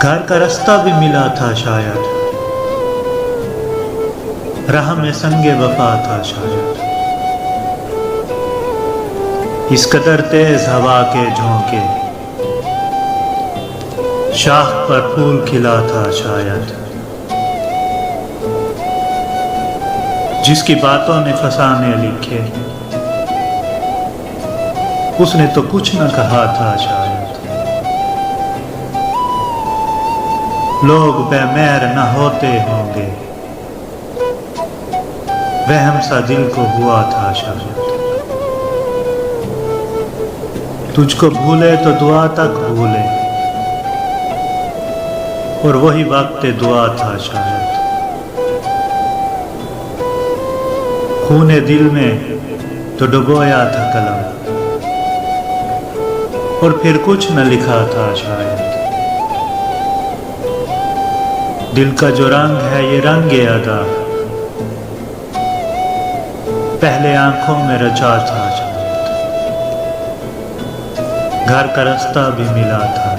घर का रास्ता भी मिला था शायद, राह में संगे वफा था शायद। इस कदर तेज हवा के झोंके, शाख पर फूल खिला था शायद। जिसकी बातों ने फसाने लिखे, उसने तो कुछ न कहा था शायद। लोग बेमेर न होते होंगे, वहम सा दिल को हुआ था शायद। तुझको भूले तो दुआ तक भूले, और वही वक्त दुआ था शायद। खूने दिल में तो डुबोया था कलम, और फिर कुछ न लिखा था शायद। दिल का जो रंग है ये रंगे अदा, पहले आंखों में रचा था शायद। घर का रास्ता भी मिला था।